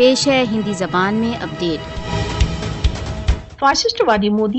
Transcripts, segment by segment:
پیش ہے ہندی زبان میں اپڈیٹ۔ فاسسٹوادی مودی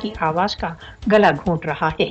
کی آواز کا گلا گھونٹ رہا ہے۔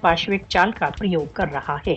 پاشوک چال کا پریوگ کر رہا ہے۔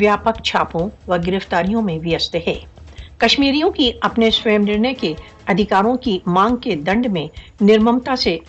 ویاپک چھاپوں و گرفتاریوں میں ویست ہے۔ کشمیریوں کی اپنے سویم نرنے کے ادھیکاروں کی مانگ کے دنڈ میں نرممتا سے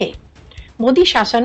ہے۔ مودی شاسن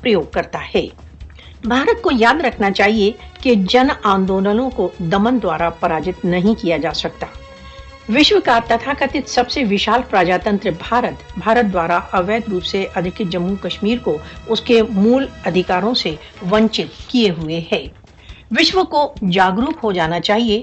پریوگ کرتا ہے۔ بھارت کو یاد رکھنا چاہیے کہ جن آندولنوں کو دمن دوارا پراجت نہیں کیا جا سکتا۔ وشو کا تتھاکتھت سب سے وشال پراجاتنتر بھارت دوارا اویدھ روپ سے ادھیکت جموں کشمیر کو اس کے مول ادھیکاروں سے ونچت کیے ہوئے ہے۔ وشو کو جاگروک ہو جانا چاہیے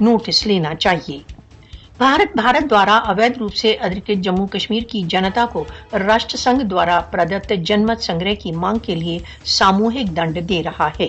نوٹس لینا چاہیے۔ بھارت دوارا اویدھ روپ سے ادھیکت جموں کشمیر کی جنتا کو راشٹر سنگھ دوارا پردت جنمت سنگرہ کی مانگ کے لیے ساموہک دنڈ دے رہا ہے۔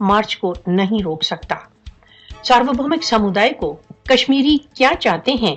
مارچ کو نہیں روک سکتا۔ ساروبھومک سمودائے کو کشمیری کیا چاہتے ہیں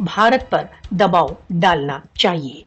بھارت پر دباؤ ڈالنا چاہیے۔